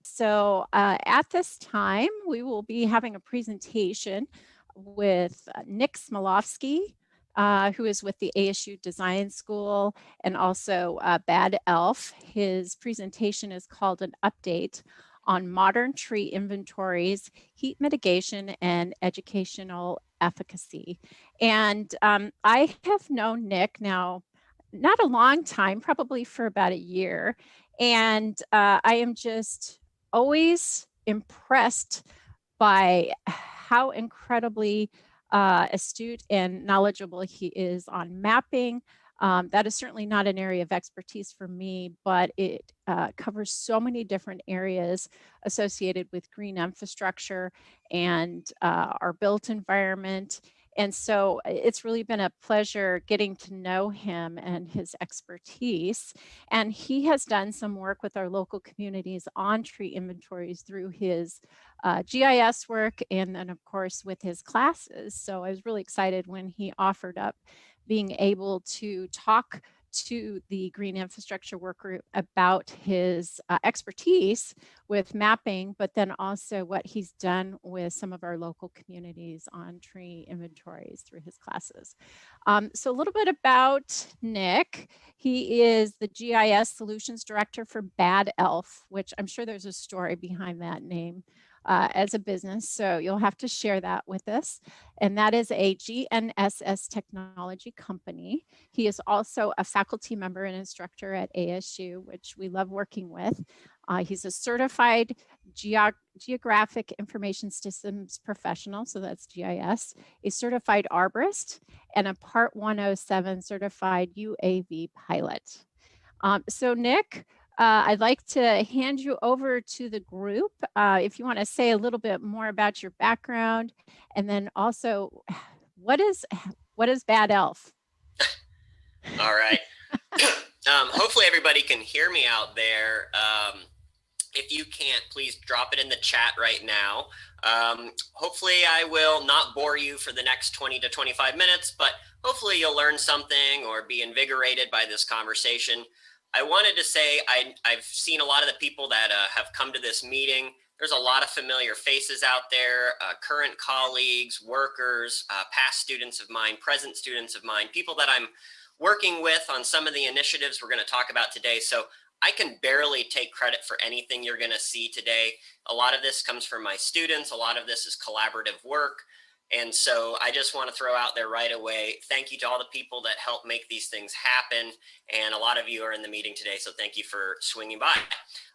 So at this time, we will be having a presentation with Nik Smilovsky, who is with the ASU Design School, and also Bad Elf. His presentation is called An Update on Modern Tree Inventories, Heat Mitigation, and Educational Efficacy. And I have known Nik now, not a long time, probably for about a year. And I am just always impressed by how incredibly astute and knowledgeable he is on mapping. That is certainly not an area of expertise for me, but it covers so many different areas associated with green infrastructure and our built environment. And so it's really been a pleasure getting to know him and his expertise. And he has done some work with our local communities on tree inventories through his GIS work and then, of course, with his classes. So I was really excited when he offered up being able to talk to the Green Infrastructure Work Group about his expertise with mapping, but then also what he's done with some of our local communities on tree inventories through his classes. So a little bit about Nik. He is the GIS Solutions Director for Bad Elf, which I'm sure there's a story behind that name. As a business, so you'll have to share that with us. And that is a GNSS technology company. He is also a faculty member and instructor at ASU, which we love working with. He's a certified geographic information systems professional, so that's GIS, a certified arborist, and a Part 107 certified UAV pilot. So Nik, I'd like to hand you over to the group if you want to say a little bit more about your background, and then also what is Bad Elf? All right. Hopefully everybody can hear me out there. If you can't, please drop it in the chat right now. Hopefully I will not bore you for the next 20 to 25 minutes, but hopefully you'll learn something or be invigorated by this conversation. I wanted to say I've seen a lot of the people that have come to this meeting. There's a lot of familiar faces out there, current colleagues, workers, past students of mine, present students of mine, people that I'm working with on some of the initiatives we're going to talk about today. So I can barely take credit for anything you're going to see today. A lot of this comes from my students. A lot of this is collaborative work. And so I just want to throw out there right away, thank you to all the people that help make these things happen. And a lot of you are in the meeting today, so thank you for swinging by.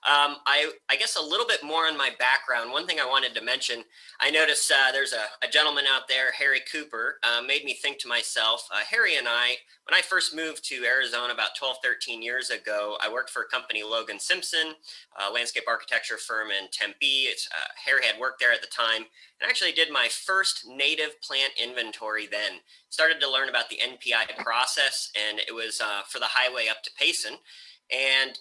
I guess a little bit more on my background. One thing I wanted to mention, I noticed there's a gentleman out there, Harry Cooper, made me think to myself, Harry and I, when I first moved to Arizona about 12, 13 years ago, I worked for a company, Logan Simpson, a landscape architecture firm in Tempe. Harry had worked there at the time, and actually did my first native plant inventory then. Started to learn about the NPI process, and it was for the highway up to Payson. And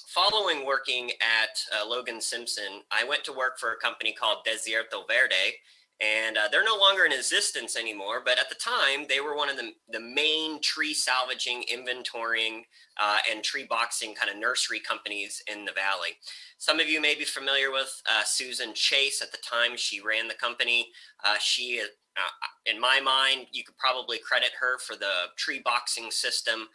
following working at Logan Simpson, I went to work for a company called Desierto Verde, and they're no longer in existence anymore, but at the time, they were one of the main tree salvaging, inventorying, and tree boxing kind of nursery companies in the valley. Some of you may be familiar with Susan Chase. At the time, she ran the company. She, in my mind, you could probably credit her for the tree boxing system.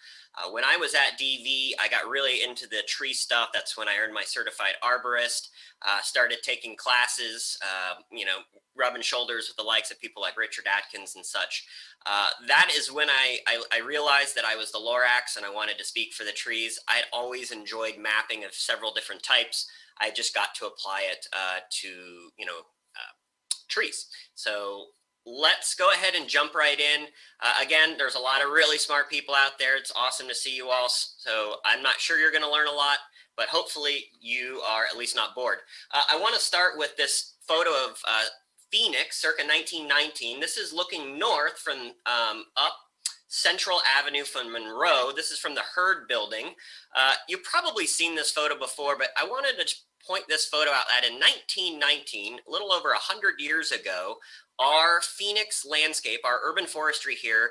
When I was at DV, I got really into the tree stuff. That's when I earned my certified arborist, started taking classes, rubbing shoulders with the likes of people like Richard Atkins and such. That is when I realized that I was the Lorax and I wanted to speak for the trees. I had always enjoyed mapping of several different types. I just got to apply it to, trees. So let's go ahead and jump right in. Again, there's a lot of really smart people out there. It's awesome to see you all. So I'm not sure you're going to learn a lot, but hopefully you are at least not bored. I want to start with this photo of Phoenix circa 1919. This is looking north from up Central Avenue from Monroe. This is from the Hurd building. You've probably seen this photo before, but I wanted to point this photo out that in 1919, a little over 100 years ago, our Phoenix landscape, our urban forestry here,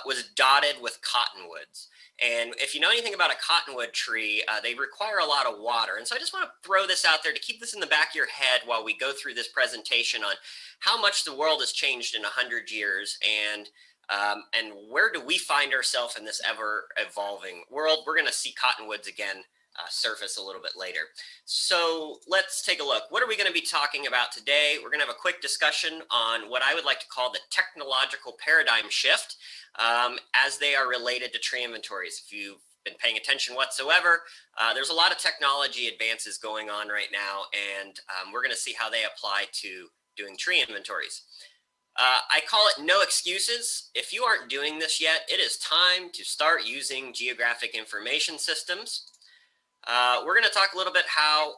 was dotted with cottonwoods. And if you know anything about a cottonwood tree, they require a lot of water. And so I just want to throw this out there to keep this in the back of your head while we go through this presentation on how much the world has changed in 100 years and where do we find ourselves in this ever evolving world. We're going to see cottonwoods again surface a little bit later. So let's take a look. What are we going to be talking about today? We're going to have a quick discussion on what I would like to call the technological paradigm shift as they are related to tree inventories. If you've been paying attention whatsoever, there's a lot of technology advances going on right now, and we're going to see how they apply to doing tree inventories. I call it no excuses. If you aren't doing this yet, it is time to start using geographic information systems. We're going to talk a little bit how,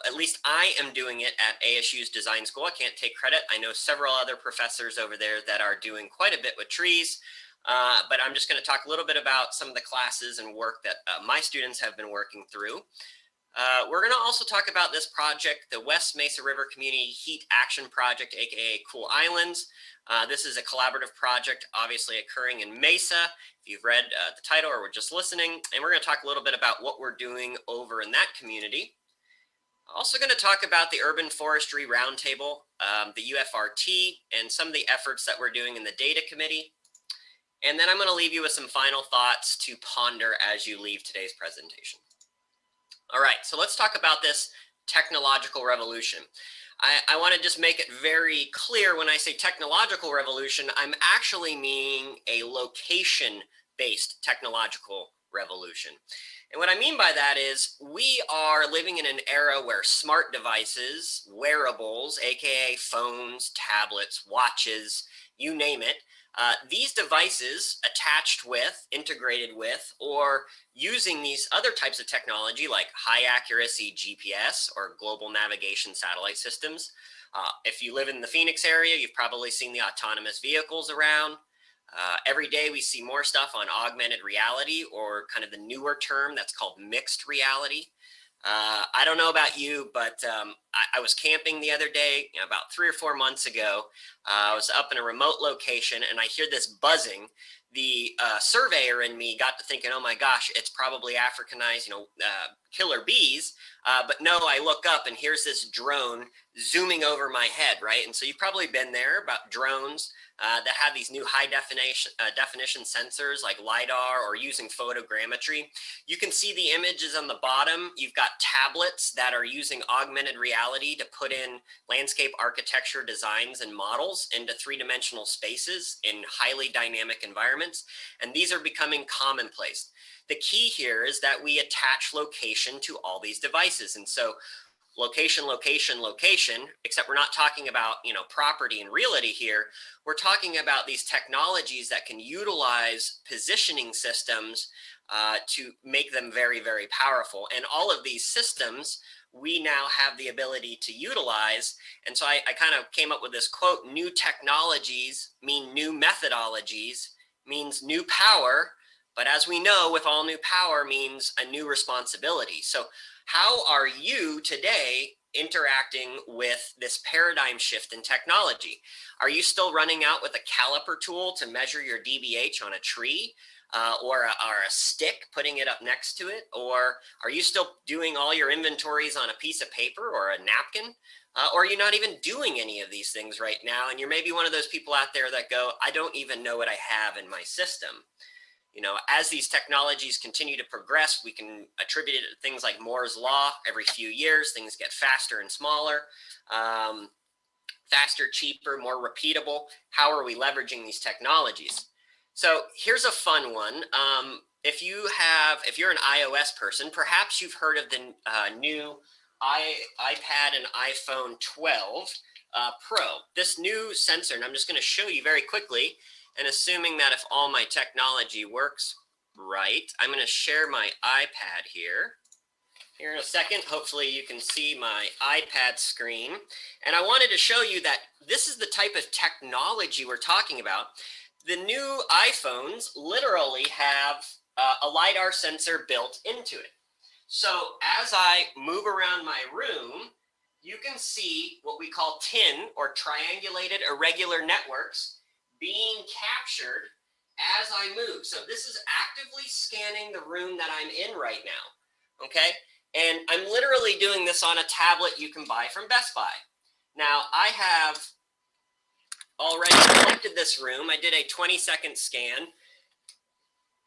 at least I am doing it at ASU's design school. I can't take credit. I know several other professors over there that are doing quite a bit with trees, but I'm just going to talk a little bit about some of the classes and work that my students have been working through. We're going to also talk about this project, the West Mesa River Community Heat Action Project, aka Cool Islands. This is a collaborative project obviously occurring in Mesa, if you've read the title or were just listening, and we're going to talk a little bit about what we're doing over in that community. Also going to talk about the Urban Forestry Roundtable, the UFRT, and some of the efforts that we're doing in the Data Committee. And then I'm going to leave you with some final thoughts to ponder as you leave today's presentation. All right, so let's talk about this technological revolution. I want to just make it very clear when I say technological revolution, I'm actually meaning a location-based technological revolution. And what I mean by that is we are living in an era where smart devices, wearables, aka phones, tablets, watches, you name it, these devices attached with, integrated with, or using these other types of technology like high accuracy GPS or global navigation satellite systems. If you live in the Phoenix area, you've probably seen the autonomous vehicles around. Every day we see more stuff on augmented reality, or kind of the newer term that's called mixed reality. I don't know about you, but I was camping the other day, about 3 or 4 months ago. I was up in a remote location and I hear this buzzing. The surveyor in me got to thinking, oh my gosh, it's probably Africanized, killer bees. But no, I look up and here's this drone zooming over my head, right? And so you've probably been there about drones that have these new high definition sensors like LiDAR or using photogrammetry. You can see the images on the bottom. You've got tablets that are using augmented reality to put in landscape architecture designs and models into three-dimensional spaces in highly dynamic environments. And these are becoming commonplace. The key here is that we attach location to all these devices. And so location, location, location, except we're not talking about, property and realty here. We're talking about these technologies that can utilize positioning systems to make them very, very powerful. And all of these systems, we now have the ability to utilize. And so I kind of came up with this quote: new technologies mean new methodologies, means new power. But as we know, with all new power means a new responsibility. So how are you today interacting with this paradigm shift in technology? Are you still running out with a caliper tool to measure your DBH on a tree or a stick, putting it up next to it? Or are you still doing all your inventories on a piece of paper or a napkin? Or are you not even doing any of these things right now? And you're maybe one of those people out there that go, I don't even know what I have in my system. As these technologies continue to progress, we can attribute it to things like Moore's Law. Every few years, things get faster and smaller, faster, cheaper, more repeatable. How are we leveraging these technologies? So here's a fun one. If you're an iOS person, perhaps you've heard of the new iPad and iPhone 12 Pro. This new sensor, and I'm just going to show you very quickly. And assuming that if all my technology works right, I'm going to share my iPad here. Here in a second, hopefully you can see my iPad screen. And I wanted to show you that this is the type of technology we're talking about. the new iPhones literally have a LiDAR sensor built into it. So as I move around my room, you can see what we call TIN, or triangulated irregular networks, being captured as I move. So this is actively scanning the room that I'm in right now, okay? And I'm literally doing this on a tablet you can buy from Best Buy. Now, I have already selected this room. I did a 20-second scan.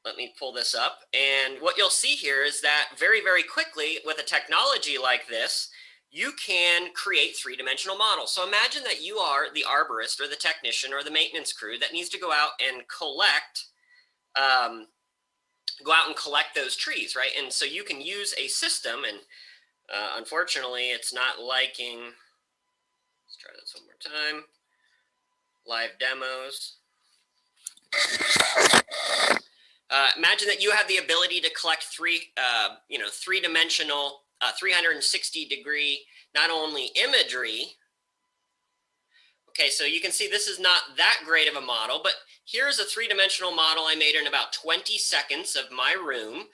Let me pull this up. And what you'll see here is that very, very quickly with a technology like this, you can create three-dimensional models. So imagine that you are the arborist or the technician or the maintenance crew that needs to go out and collect those trees, right? And so you can use a system, and unfortunately, it's not liking. Let's try this one more time. Live demos. Imagine that you have the ability to collect three-dimensional, 360-degree, not only imagery. Okay, so you can see this is not that great of a model, but here's a three-dimensional model I made in about 20 seconds of my room.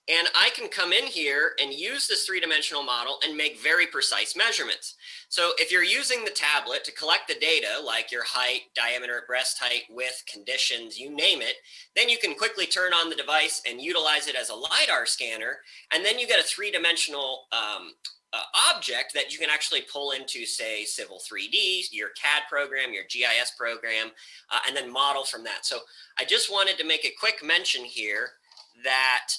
And I can come in here and use this three-dimensional model and make very precise measurements. So if you're using the tablet to collect the data, like your height, diameter, breast height, width, conditions, you name it, then you can quickly turn on the device and utilize it as a LiDAR scanner. And then you get a three-dimensional object that you can actually pull into, say, Civil 3D, your CAD program, your GIS program, and then model from that. So I just wanted to make a quick mention here that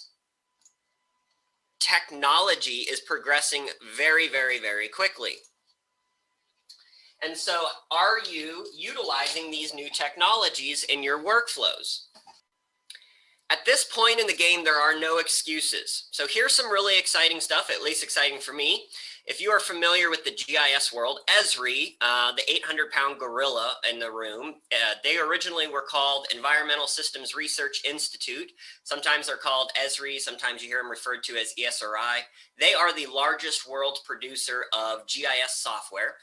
technology is progressing very, very, very quickly. And so are you utilizing these new technologies in your workflows? At this point in the game, there are no excuses. So here's some really exciting stuff, at least exciting for me. If you are familiar with the GIS world, Esri, the 800-pound gorilla in the room, they originally were called Environmental Systems Research Institute. Sometimes they're called Esri, sometimes you hear them referred to as ESRI. They are the largest world producer of GIS software.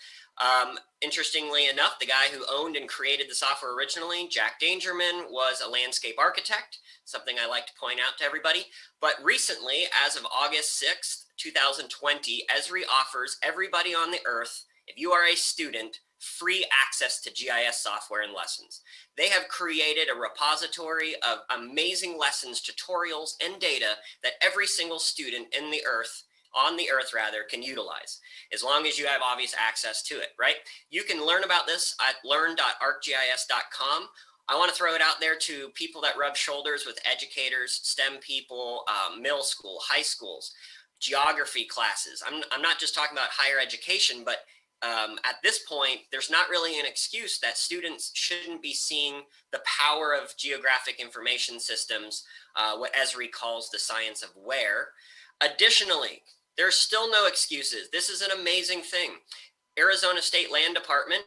Interestingly enough, the guy who owned and created the software originally, Jack Dangerman, was a landscape architect, something I like to point out to everybody. But recently, as of August 6th, 2020, Esri offers everybody on the earth, if you are a student, free access to GIS software and lessons. They have created a repository of amazing lessons, tutorials, and data that every single student on the earth can utilize, as long as you have obvious access to it, right? You can learn about this at learn.arcgis.com. I want to throw it out there to people that rub shoulders with educators, STEM people, middle school, high schools, geography classes. I'm not just talking about higher education, but at this point, there's not really an excuse that students shouldn't be seeing the power of geographic information systems, what Esri calls the science of where. Additionally, there's still no excuses. This is an amazing thing. Arizona State Land Department,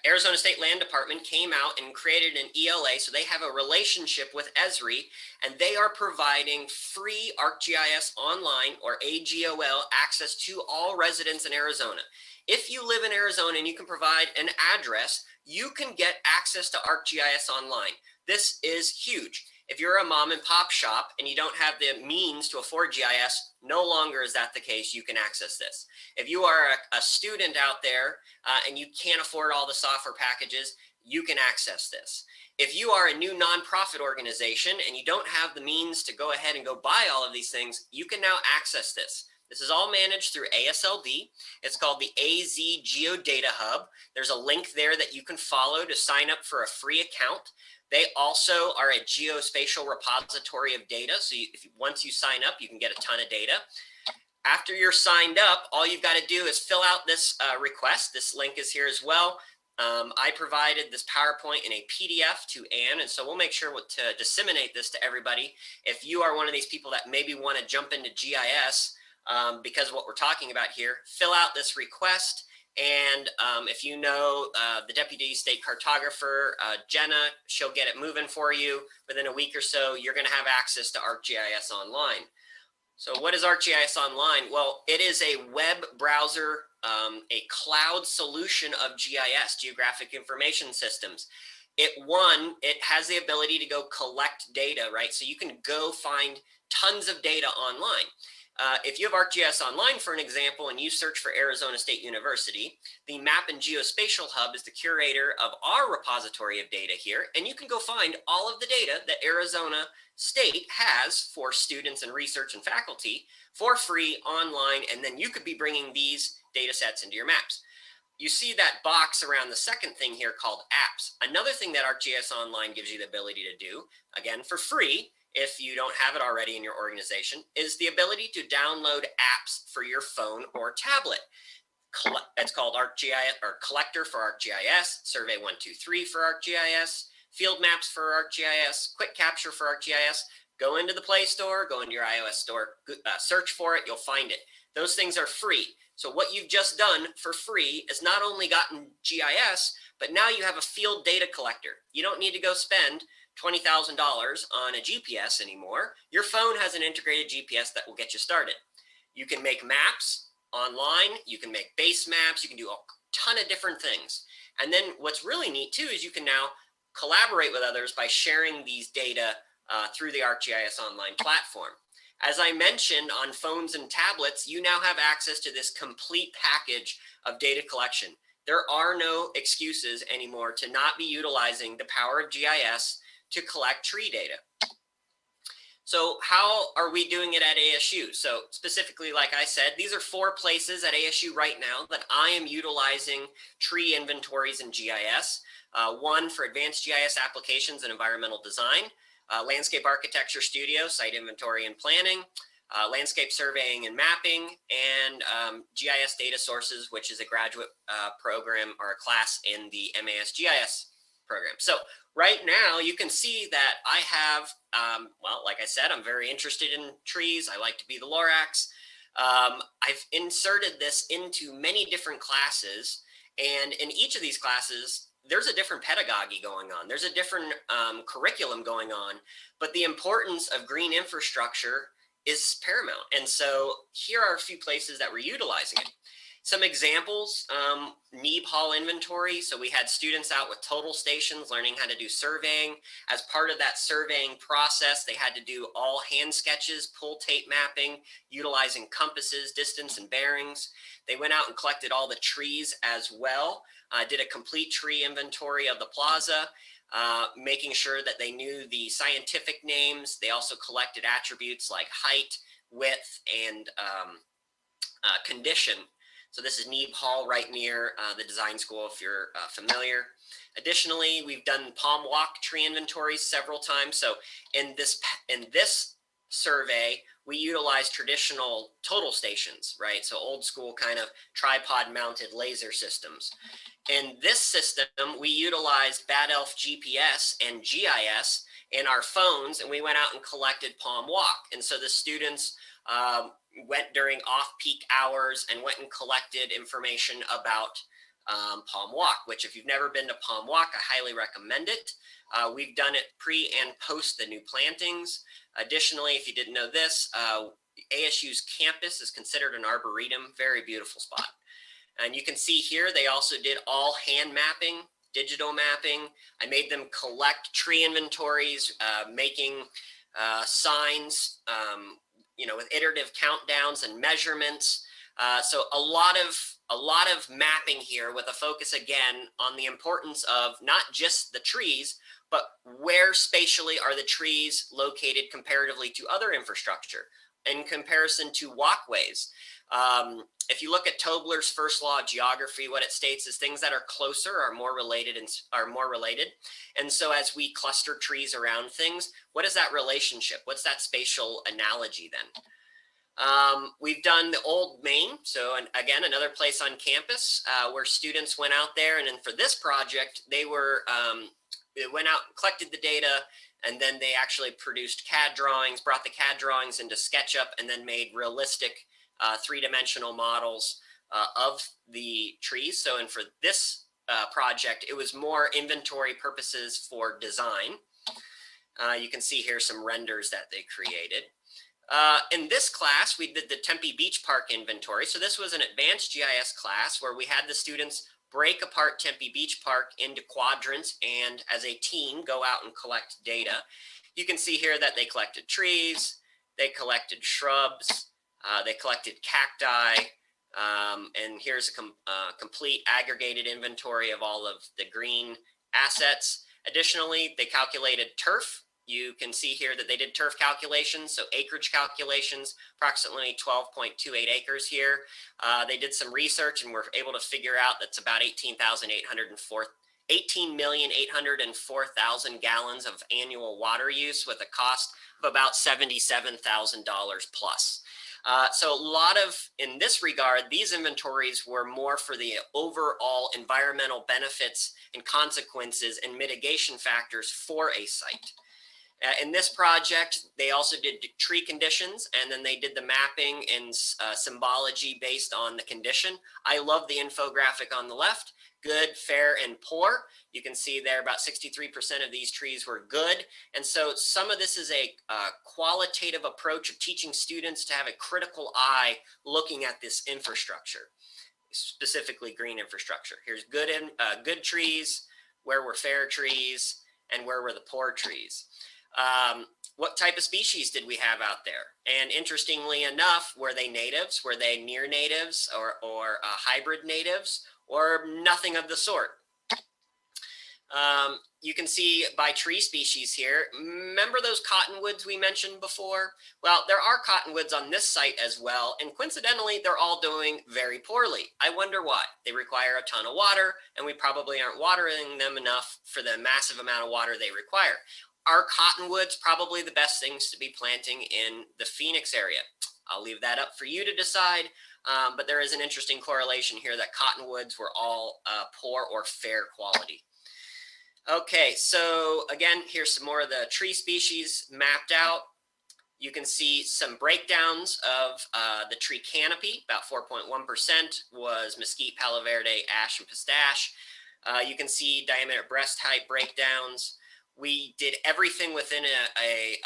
Arizona State Land Department came out and created an ELA, so they have a relationship with Esri, and they are providing free ArcGIS Online, or AGOL, access to all residents in Arizona. If you live in Arizona and you can provide an address, you can get access to ArcGIS Online. This is huge. If you're a mom and pop shop and you don't have the means to afford GIS, no longer is that the case. You can access this. If you are a student out there and you can't afford all the software packages, you can access this. If you are a new nonprofit organization and you don't have the means to go ahead and go buy all of these things, you can now access this. This is all managed through ASLD. It's called the AZ Geodata Hub. There's a link there that you can follow to sign up for a free account. They also are a geospatial repository of data. So once you sign up, you can get a ton of data. After you're signed up, all you've got to do is fill out this request. This link is here as well. I provided this PowerPoint in a PDF to Anne, and so we'll make sure to disseminate this to everybody. If you are one of these people that maybe want to jump into GIS because of what we're talking about here, fill out this request. And if you know the Deputy State Cartographer, Jenna, she'll get it moving for you. Within a week or so, you're going to have access to ArcGIS Online. So what is ArcGIS Online? Well, it is a web browser a cloud solution of GIS, Geographic Information Systems. It has the ability to go collect data, right? So you can go find tons of data online. If you have ArcGIS Online, for an example, and you search for Arizona State University, the Map and Geospatial Hub is the curator of our repository of data here, and you can go find all of the data that Arizona State has for students and research and faculty for free online, and then you could be bringing these data sets into your maps. You see that box around the second thing here called apps. Another thing that ArcGIS Online gives you the ability to do, again for free, if you don't have it already in your organization, is the ability to download apps for your phone or tablet. It's called ArcGIS, or Collector for ArcGIS, Survey 123 for ArcGIS, Field Maps for ArcGIS, Quick Capture for ArcGIS. Go into the Play Store, go into your iOS store, search for it, you'll find it. Those things are free. So what you've just done for free is not only gotten GIS, but now you have a field data collector. You don't need to go spend $20,000 on a GPS anymore. Your phone has an integrated GPS that will get you started. You can make maps online, you can make base maps, you can do a ton of different things. And then what's really neat too is you can now collaborate with others by sharing these data through the ArcGIS Online platform. As I mentioned, on phones and tablets, you now have access to this complete package of data collection. There are no excuses anymore to not be utilizing the power of GIS to collect tree data. So how are we doing it at ASU? So specifically, like I said, these are 4 places at ASU right now that I am utilizing tree inventories in GIS. One for advanced GIS applications and environmental design, landscape architecture studio, site inventory and planning, landscape surveying and mapping, and GIS data sources, which is a graduate program or a class in the MAS GIS program. So right now you can see that I have, well, like I said, I'm very interested in trees. I like to be the Lorax. I've inserted this into many different classes, and in each of these classes, there's a different pedagogy going on. There's a different curriculum going on, but the importance of green infrastructure is paramount. And so here are a few places that we're utilizing it. Some examples, neeb hall inventory. So we had students out with total stations learning how to do surveying. As part of that surveying process, they had to do all hand sketches, pull tape mapping, utilizing compasses, distance and bearings. They went out and collected all the trees as well, did a complete tree inventory of the plaza, making sure that they knew the scientific names. They also collected attributes like height, width, and condition. So this is Neeb Hall right near the design school, if you're familiar. Additionally, we've done Palm Walk tree inventories several times. So in this survey, we utilize traditional total stations, right? So old school kind of tripod mounted laser systems. In this system, we utilized Bad Elf GPS and GIS in our phones, and we went out and collected Palm Walk. And so the students went during off-peak hours and went and collected information about Palm Walk, which if you've never been to Palm Walk, I highly recommend it. We've done it pre and post the new plantings. Additionally, if you didn't know this, ASU's campus is considered an arboretum, very beautiful spot. And you can see here, they also did all hand mapping, digital mapping. I made them collect tree inventories, making signs, you know, with iterative countdowns and measurements. So a lot of mapping here with a focus again on the importance of not just the trees, but where spatially are the trees located comparatively to other infrastructure in comparison to walkways. If you look at Tobler's first law of geography, what it states is things that are closer are more related and are more related. And so as we cluster trees around things, what is that relationship? What's that spatial analogy then? We've done the Old Main. So again, another place on campus where students went out there. And then for this project, they went out and collected the data, and then they actually produced CAD drawings, brought the CAD drawings into SketchUp, and then made realistic 3-dimensional models of the trees. So, and for this project, it was more inventory purposes for design. You can see here some renders that they created. In this class, we did the Tempe Beach Park inventory. So this was an advanced GIS class where we had the students break apart Tempe Beach Park into quadrants and as a team go out and collect data. You can see here that they collected trees, they collected shrubs, they collected cacti, and here's a complete aggregated inventory of all of the green assets. Additionally, they calculated turf. You can see here that they did turf calculations, so acreage calculations, approximately 12.28 acres here. They did some research and were able to figure out that's about 18,804,000 gallons of annual water use with a cost of about $77,000 plus. So a lot of, in this regard, these inventories were more for the overall environmental benefits and consequences and mitigation factors for a site. In this project, they also did tree conditions, and then they did the mapping and symbology based on the condition. I love the infographic on the left, good, fair, and poor. You can see there about 63% of these trees were good. And so some of this is a qualitative approach of teaching students to have a critical eye looking at this infrastructure, specifically green infrastructure. Here's good trees, where were fair trees, and where were the poor trees. What type of species did we have out there? And interestingly enough, were they natives? Were they near natives or hybrid natives, or nothing of the sort? You can see by tree species here. Remember those cottonwoods we mentioned before? Well, there are cottonwoods on this site as well, and coincidentally, they're all doing very poorly. I wonder why. They require a ton of water, and we probably aren't watering them enough for the massive amount of water they require. Are cottonwoods probably the best things to be planting in the Phoenix area? I'll leave that up for you to decide, but there is an interesting correlation here that cottonwoods were all poor or fair quality. Okay, so again, here's some more of the tree species mapped out. You can see some breakdowns of the tree canopy. About 4.1% was mesquite, palo verde, ash, and pistache. You can see diameter breast height breakdowns. We did everything within a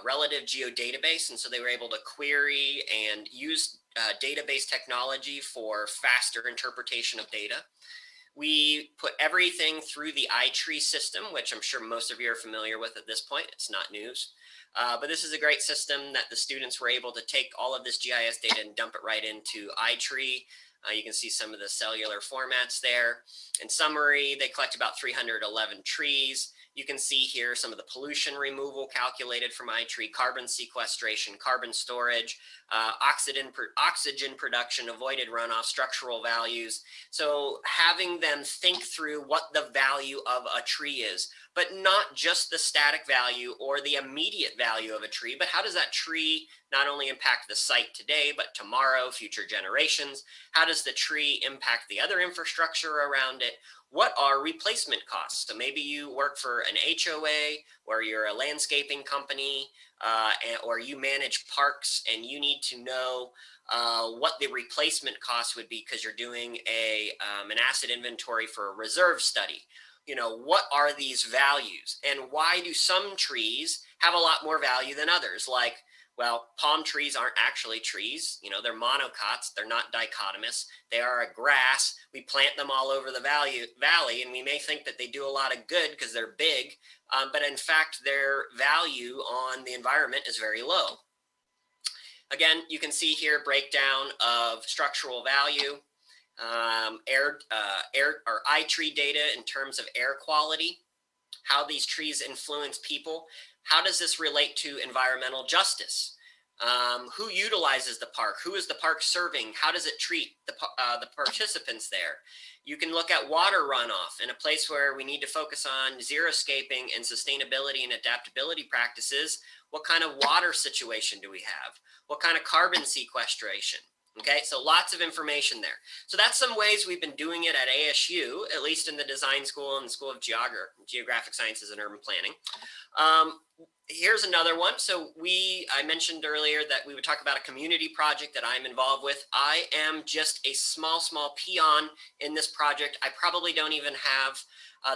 relative geodatabase, and so they were able to query and use database technology for faster interpretation of data. We put everything through the iTree system, which I'm sure most of you are familiar with at this point. It's not news. But this is a great system that the students were able to take all of this GIS data and dump it right into iTree. You can see some of the cellular formats there. In summary, they collect about 311 trees. You can see here some of the pollution removal calculated from iTree, carbon sequestration, carbon storage, oxygen production, avoided runoff, structural values. So having them think through what the value of a tree is, but not just the static value or the immediate value of a tree, but how does that tree not only impact the site today, but tomorrow, future generations? How does the tree impact the other infrastructure around it? What are replacement costs? So maybe you work for an HOA or you're a landscaping company or you manage parks and you need to know what the replacement cost would be because you're doing an asset inventory for a reserve study. You know, what are these values and why do some trees have a lot more value than others? Like, well, palm trees aren't actually trees. You know, they're monocots. They're not dichotomous. They are a grass. We plant them all over the valley, and we may think that they do a lot of good because they're big, but in fact, their value on the environment is very low. Again, you can see here breakdown of structural value, air or iTree data in terms of air quality, how these trees influence people. How does this relate to environmental justice? Who utilizes the park? Who is the park serving? How does it treat the participants there? You can look at water runoff in a place where we need to focus on xeriscaping and sustainability and adaptability practices. What kind of water situation do we have? What kind of carbon sequestration? Okay, so lots of information there. So that's some ways we've been doing it at ASU, at least in the design school and the School of Geographic Sciences and Urban Planning. Here's another one. So I mentioned earlier that we would talk about a community project that I'm involved with. I am just a small peon in this project. I probably don't even have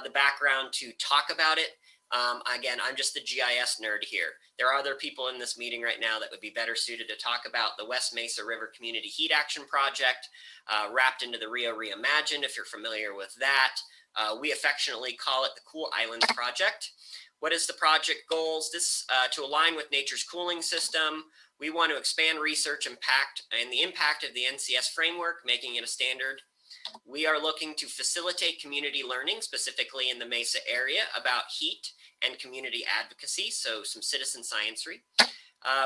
the background to talk about it. Again, I'm just the GIS nerd here. There are other people in this meeting right now that would be better suited to talk about the West Mesa River Community Heat Action Project, wrapped into the Rio Reimagined, if you're familiar with that. We affectionately call it the Cool Islands Project. What is the project goals? This to align with nature's cooling system. We want to expand research impact and the impact of the NCS framework, making it a standard. We are looking to facilitate community learning, specifically in the Mesa area, about heat and community advocacy, so some citizen sciencery.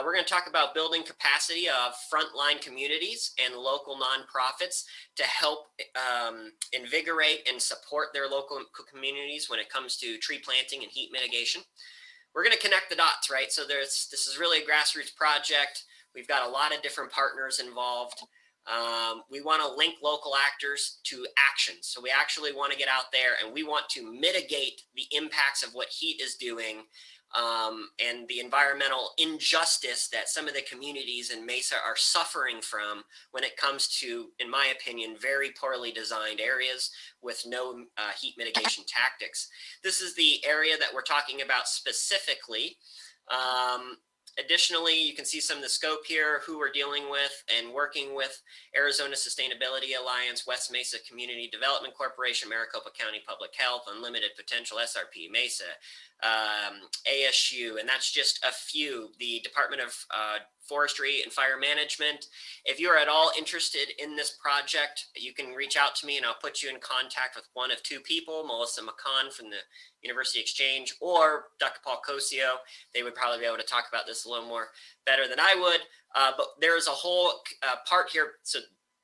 We're going to talk about building capacity of frontline communities and local nonprofits to help invigorate and support their local communities when it comes to tree planting and heat mitigation. We're going to connect the dots, right? So this is really a grassroots project. We've got a lot of different partners involved. We want to link local actors to action. So we actually want to get out there and we want to mitigate the impacts of what heat is doing, and the environmental injustice that some of the communities in Mesa are suffering from when it comes to, in my opinion, very poorly designed areas with no heat mitigation tactics. This is the area that we're talking about specifically. Additionally, you can see some of the scope here, who we're dealing with and working with: Arizona Sustainability Alliance, West Mesa Community Development Corporation, Maricopa County Public Health, Unlimited Potential, SRP Mesa, ASU, and that's just a few. The Department of Forestry and Fire Management. If you are at all interested in this project, you can reach out to me and I'll put you in contact with one of two people: Melissa McCon from the University Exchange or Dr. Paul Cosio. They would probably be able to talk about this a little more better than I would. But there's a whole part here. So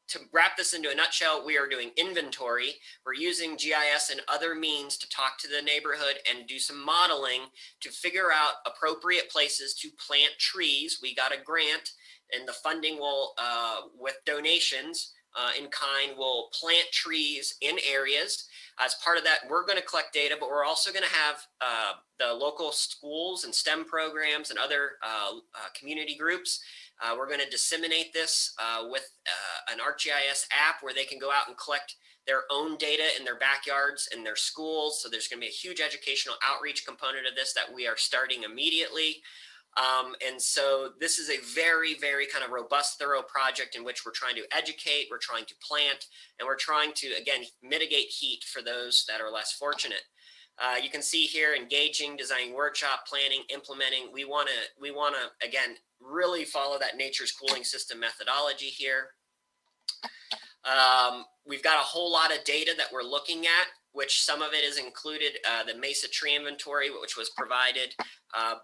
to wrap this into a nutshell, we are doing inventory. We're using GIS and other means to talk to the neighborhood and do some modeling to figure out appropriate places to plant trees. We got a grant and the funding will, with donations in kind, will plant trees in areas. As part of that, we're going to collect data, but we're also going to have the local schools and STEM programs and other community groups. We're going to disseminate this with an ArcGIS app where they can go out and collect their own data in their backyards and their schools. So there's going to be a huge educational outreach component of this that we are starting immediately. And so this is a very, very kind of robust, thorough project in which we're trying to educate, we're trying to plant, and we're trying to, again, mitigate heat for those that are less fortunate. You can see here, engaging, designing workshop, planning, implementing. We want to, again, really follow that nature's cooling system methodology here. We've got a whole lot of data that we're looking at, which some of it is included, the Mesa tree inventory, which was provided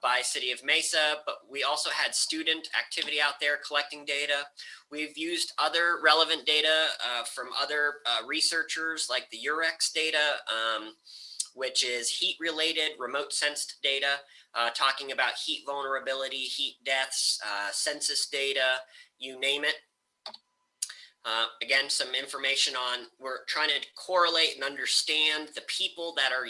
by City of Mesa, but we also had student activity out there collecting data. We've used other relevant data from other researchers, like the UREX data, which is heat-related, remote sensed data, talking about heat vulnerability, heat deaths, census data, you name it. Again, some information on, we're trying to correlate and understand the people that are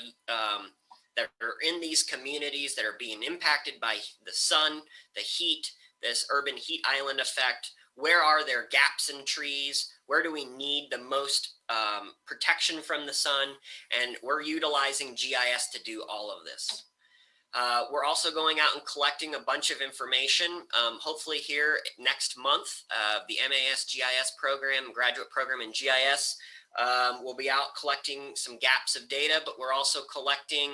in these communities that are being impacted by the sun, the heat, this urban heat island effect. Where are there gaps in trees? Where do we need the most protection from the sun? And we're utilizing GIS to do all of this. We're also going out and collecting a bunch of information. Hopefully here next month, the MAS GIS program, graduate program in GIS, will be out collecting some gaps of data, but we're also collecting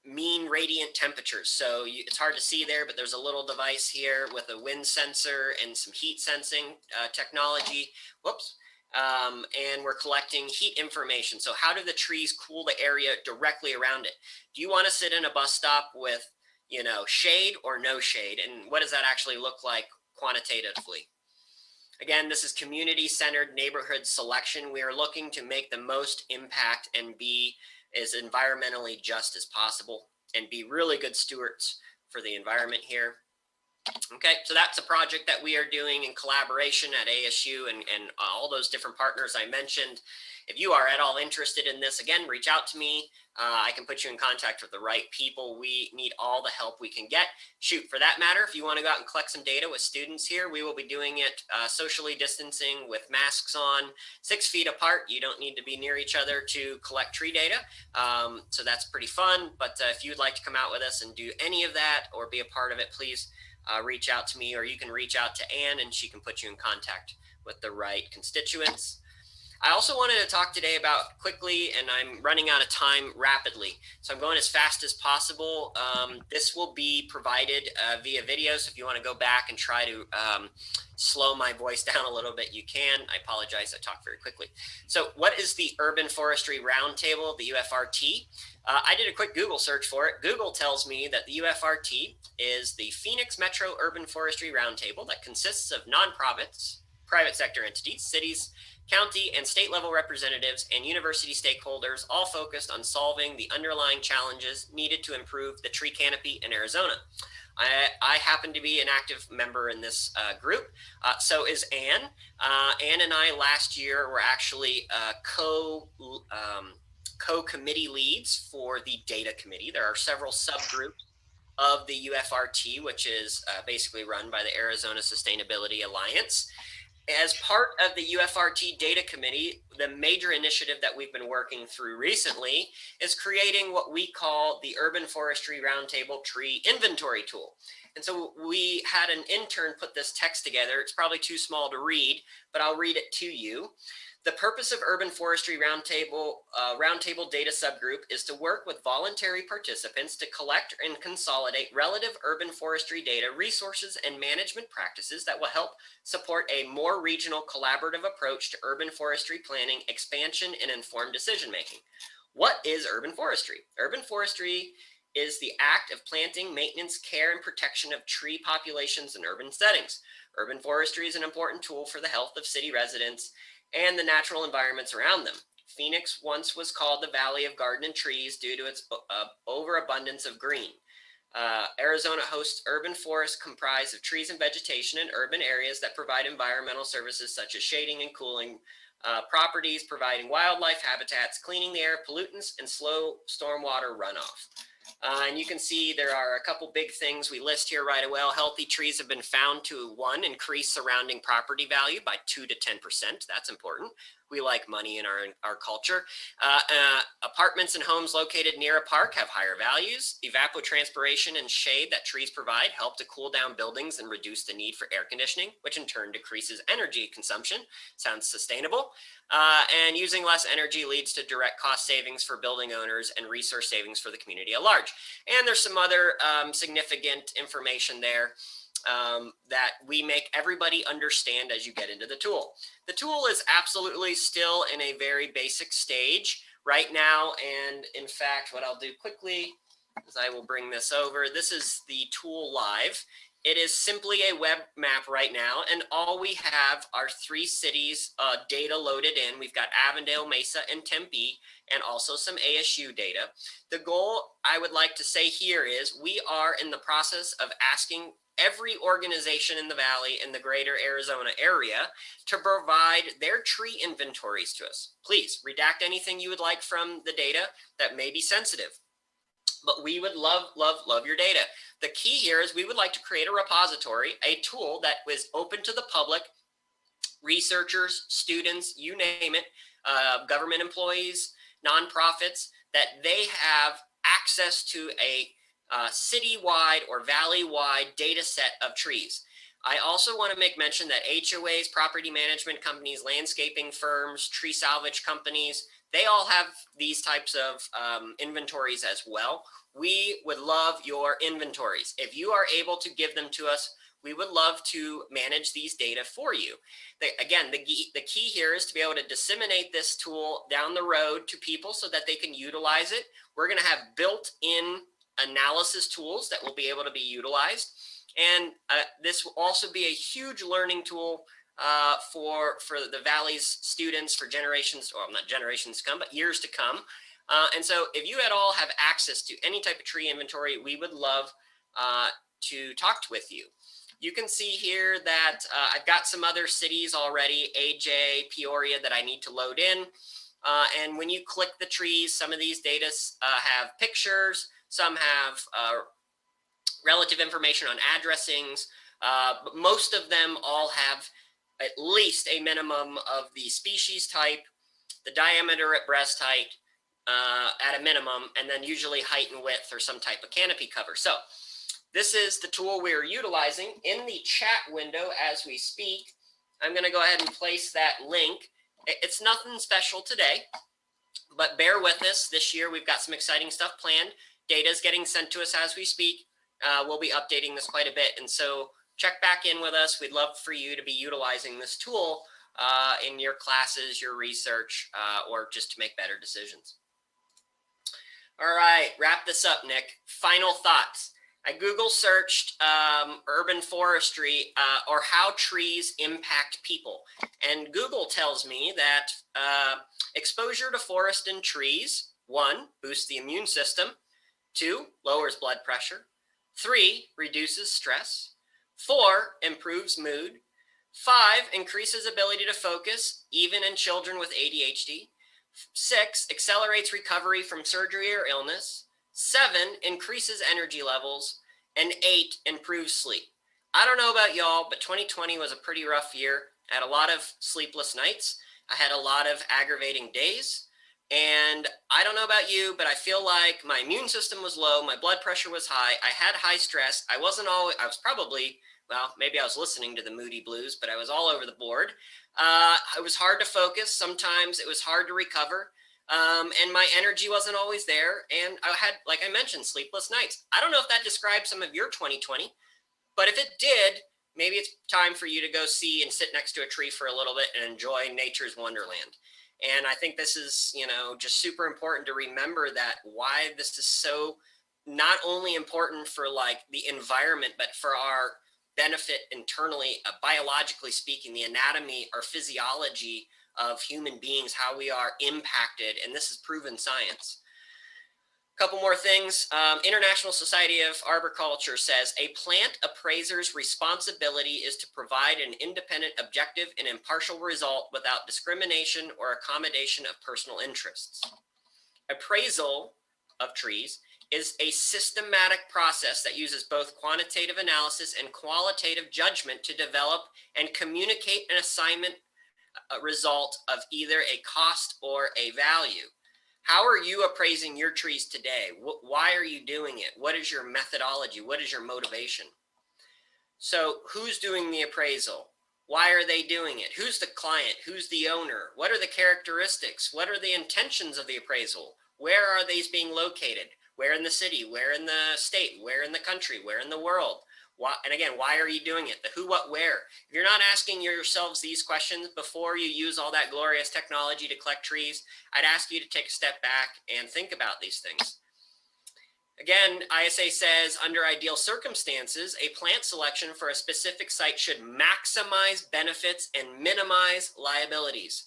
mean radiant temperatures. So it's hard to see there, but there's a little device here with a wind sensor and some heat sensing technology. Whoops. And we're collecting heat information. So how do the trees cool the area directly around it? Do you want to sit in a bus stop with, you know, shade or no shade? And what does that actually look like quantitatively? Again, this is community-centered neighborhood selection. We are looking to make the most impact and be as environmentally just as possible and be really good stewards for the environment here. Okay, so that's a project that we are doing in collaboration at ASU and all those different partners I mentioned. If you are at all interested in this, again, reach out to me. I can put you in contact with the right people. We need all the help we can get. Shoot, for that matter, if you want to go out and collect some data with students here, we will be doing it socially distancing with masks on, 6 feet apart. You don't need to be near each other to collect tree data. So that's pretty fun. But if you'd like to come out with us and do any of that or be a part of it, please reach out to me, or you can reach out to Anne and she can put you in contact with the right constituents. I also wanted to talk today about quickly, and I'm running out of time rapidly, so I'm going as fast as possible. This will be provided via video, so if you want to go back and try to slow my voice down a little bit, you can. I apologize, I talk very quickly. So what is the Urban Forestry Roundtable, the UFRT? I did a quick Google search for it. Google tells me that the UFRT is the Phoenix Metro Urban Forestry Roundtable that consists of nonprofits, private sector entities, cities, county and state level representatives, and university stakeholders, all focused on solving the underlying challenges needed to improve the tree canopy in Arizona. I happen to be an active member in this group. So is Anne. Anne and I last year were actually co-committee leads for the data committee. There are several subgroups of the UFRT, which is basically run by the Arizona Sustainability Alliance. As part of the UFRT Data Committee, the major initiative that we've been working through recently is creating what we call the Urban Forestry Roundtable Tree Inventory Tool. And so we had an intern put this text together. It's probably too small to read, but I'll read it to you. The purpose of Urban Forestry Roundtable Data Subgroup is to work with voluntary participants to collect and consolidate relative urban forestry data, resources, and management practices that will help support a more regional collaborative approach to urban forestry planning, expansion, and informed decision-making. What is urban forestry? Urban forestry is the act of planting, maintenance, care, and protection of tree populations in urban settings. Urban forestry is an important tool for the health of city residents and the natural environments around them. Phoenix once was called the Valley of Garden and Trees due to its overabundance of green. Arizona hosts urban forests comprised of trees and vegetation in urban areas that provide environmental services such as shading and cooling properties, providing wildlife habitats, cleaning the air, pollutants, and slow stormwater runoff. And you can see there are a couple big things we list here right away. Healthy trees have been found to, 1, increase surrounding property value by 2 to 10%. That's important. We like money in our culture. Apartments and homes located near a park have higher values. Evapotranspiration and shade that trees provide help to cool down buildings and reduce the need for air conditioning, which in turn decreases energy consumption. Sounds sustainable. And using less energy leads to direct cost savings for building owners and resource savings for the community at large. And there's some other significant information there that we make everybody understand as you get into the tool. The tool is absolutely still in a very basic stage right now. And in fact, what I'll do quickly is I will bring this over. This is the tool live. It is simply a web map right now, and all we have are 3 cities data loaded in. We've got Avondale, Mesa, and Tempe, and also some ASU data. The goal I would like to say here is we are in the process of asking every organization in the Valley in the greater Arizona area to provide their tree inventories to us. Please redact anything you would like from the data that may be sensitive. But we would love, love, love your data. The key here is we would like to create a repository, a tool that was open to the public, researchers, students, you name it, government employees, nonprofits, that they have access to a citywide or valley-wide data set of trees. I also want to make mention that HOAs, property management companies, landscaping firms, tree salvage companies, they all have these types of inventories as well. We would love your inventories. If you are able to give them to us, we would love to manage these data for you. Again, the key here is to be able to disseminate this tool down the road to people so that they can utilize it. We're going to have built-in analysis tools that will be able to be utilized. And this will also be a huge learning tool for the Valley's students for generations, or not generations to come, but years to come. And so if you at all have access to any type of tree inventory, we would love to talk with you. You can see here that I've got some other cities already, AJ, Peoria, that I need to load in. And when you click the trees, some of these data have pictures, some have relative information on addressings, but most of them all have at least a minimum of the species type, the diameter at breast height at a minimum, and then usually height and width or some type of canopy cover. So this is the tool we're utilizing in the chat window as we speak. I'm going to go ahead and place that link. It's nothing special today, but bear with us. This year we've got some exciting stuff planned. Data is getting sent to us as we speak. We'll be updating this quite a bit, and so check back in with us. We'd love for you to be utilizing this tool in your classes, your research, or just to make better decisions. All right, wrap this up, Nick. Final thoughts. I Google searched urban forestry or how trees impact people. And Google tells me that exposure to forest and trees, 1, boosts the immune system, 2, lowers blood pressure, 3, reduces stress, 4, improves mood, 5, increases ability to focus, even in children with ADHD, 6, accelerates recovery from surgery or illness, 7, increases energy levels, and 8, improves sleep. I don't know about y'all, but 2020 was a pretty rough year. I had a lot of sleepless nights. I had a lot of aggravating days. And I don't know about you, but I feel like my immune system was low. My blood pressure was high. I had high stress. I was probably, well, maybe I was listening to the Moody Blues, but I was all over the board. It was hard to focus. Sometimes it was hard to recover. And my energy wasn't always there. And I had, like I mentioned, sleepless nights. I don't know if that describes some of your 2020, but if it did, maybe it's time for you to go see and sit next to a tree for a little bit and enjoy nature's wonderland. And I think this is, just super important to remember that why this is so not only important for like the environment, but for our benefit internally, biologically speaking, the anatomy or physiology of human beings, how we are impacted. And this is proven science. A couple more things. International Society of Arboriculture says a plant appraiser's responsibility is to provide an independent, objective, and impartial result without discrimination or accommodation of personal interests. Appraisal of trees is a systematic process that uses both quantitative analysis and qualitative judgment to develop and communicate an assignment result of either a cost or a value. How are you appraising your trees today? Why are you doing it? What is your methodology? What is your motivation? So who's doing the appraisal? Why are they doing it? Who's the client? Who's the owner? What are the characteristics? What are the intentions of the appraisal? Where are these being located? Where in the city? Where in the state? Where in the country? Where in the world? And again, why are you doing it? The who, what, where? If you're not asking yourselves these questions before you use all that glorious technology to collect trees, I'd ask you to take a step back and think about these things. Again, ISA says under ideal circumstances, a plant selection for a specific site should maximize benefits and minimize liabilities.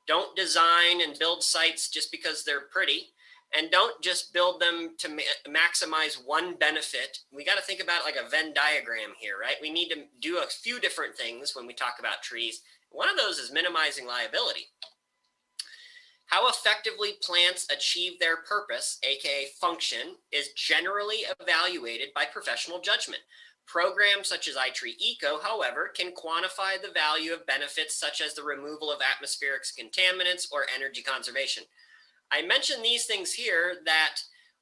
Don't design and build sites just because they're pretty. And don't just build them to maximize one benefit. We got to think about like a Venn diagram here, right? We need to do a few different things when we talk about trees. One of those is minimizing liability. How effectively plants achieve their purpose, aka function, is generally evaluated by professional judgment. Programs such as iTree Eco, however, can quantify the value of benefits such as the removal of atmospheric contaminants or energy conservation. I mentioned these things here that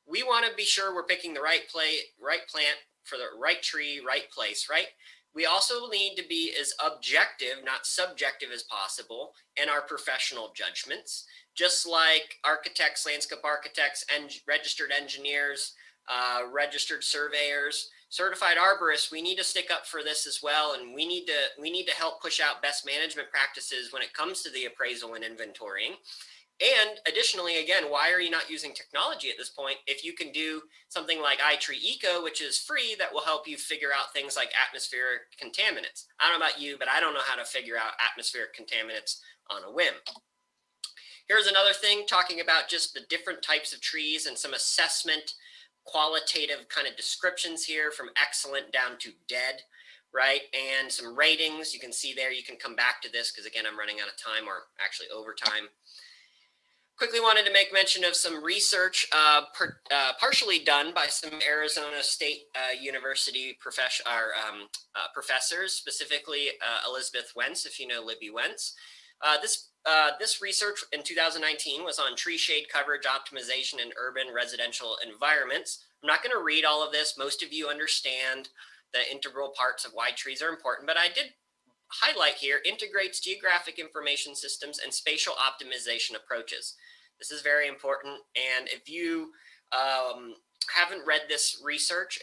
we want to be sure we're picking the right plant for the right tree, right place, right? We also need to be as objective, not subjective as possible in our professional judgments, just like architects, landscape architects, and registered engineers, registered surveyors, certified arborists. We need to stick up for this as well, and we need to help push out best management practices when it comes to the appraisal and inventorying. And additionally, again, why are you not using technology at this point if you can do something like iTree Eco, which is free, that will help you figure out things like atmospheric contaminants? I don't know about you, but I don't know how to figure out atmospheric contaminants on a whim. Here's another thing talking about just the different types of trees and some assessment qualitative kind of descriptions here from excellent down to dead, right? And some ratings. You can see there, you can come back to this because again, I'm running out of time, or actually overtime. Quickly wanted to make mention of some research partially done by some Arizona State University professors, specifically Elizabeth Wentz, if you know Libby Wentz. This research in 2019 was on tree shade coverage optimization in urban residential environments. I'm not going to read all of this. Most of you understand the integral parts of why trees are important, but I did highlight here integrates geographic information systems and spatial optimization approaches. This is very important. And if you haven't read this research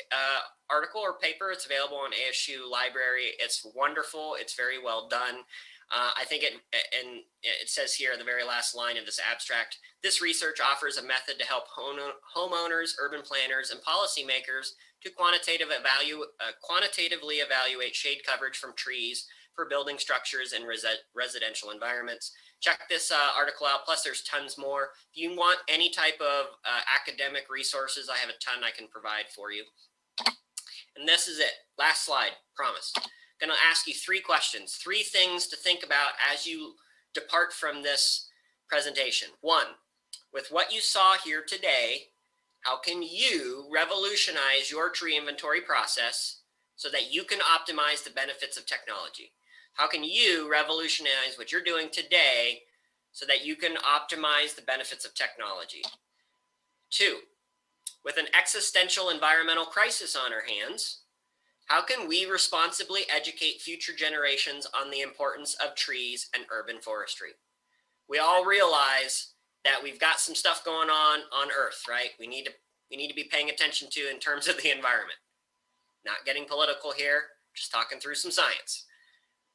article or paper, it's available on ASU library. It's wonderful. It's very well done. I think it says here in the very last line of this abstract, this research offers a method to help homeowners, urban planners, and policymakers to quantitatively evaluate shade coverage from trees for building structures in residential environments. Check this article out, plus there's tons more. If you want any type of academic resources, I have a ton I can provide for you. And this is it, last slide, promise. I'm gonna ask you 3 questions, 3 things to think about as you depart from this presentation. 1, with what you saw here today, how can you revolutionize your tree inventory process so that you can optimize the benefits of technology? How can you revolutionize what you're doing today so that you can optimize the benefits of technology? 2, with an existential environmental crisis on our hands, how can we responsibly educate future generations on the importance of trees and urban forestry? We all realize that we've got some stuff going on Earth, right? We need to be paying attention to in terms of the environment. Not getting political here, just talking through some science.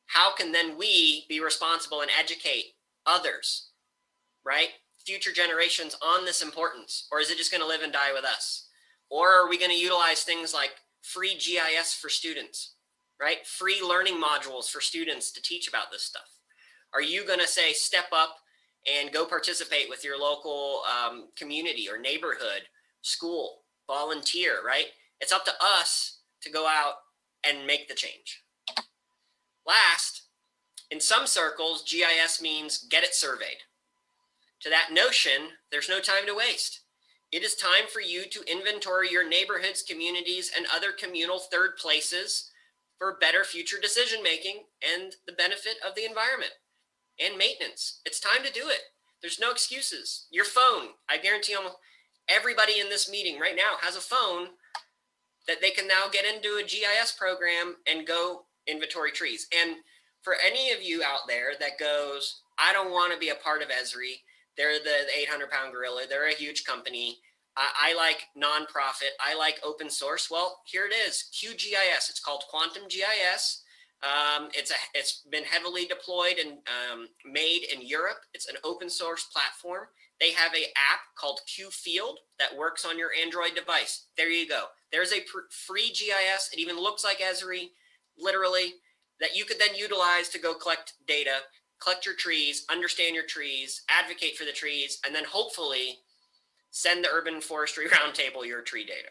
How can then we be responsible and educate others, right? Future generations on this importance, or is it just going to live and die with us? Or are we going to utilize things like free GIS for students, right? Free learning modules for students to teach about this stuff. Are you going to say, step up and go participate with your local community or neighborhood, school, volunteer, right? It's up to us to go out and make the change. Last, in some circles, GIS means get it surveyed. To that notion, there's no time to waste. It is time for you to inventory your neighborhoods, communities, and other communal third places for better future decision-making and the benefit of the environment and maintenance. It's time to do it. There's no excuses. Your phone, I guarantee almost everybody in this meeting right now has a phone that they can now get into a GIS program and go inventory trees. And for any of you out there that goes, I don't want to be a part of Esri, they're the 800-pound gorilla, they're a huge company, I like nonprofit, I like open source. Well, here it is, QGIS. It's called Quantum GIS. It's been heavily deployed and made in Europe. It's an open source platform. They have an app called QField that works on your Android device. There you go. There's a free GIS. It even looks like Esri, literally, that you could then utilize to go collect data, collect your trees, understand your trees, advocate for the trees, and then hopefully send the Urban Forestry Roundtable your tree data.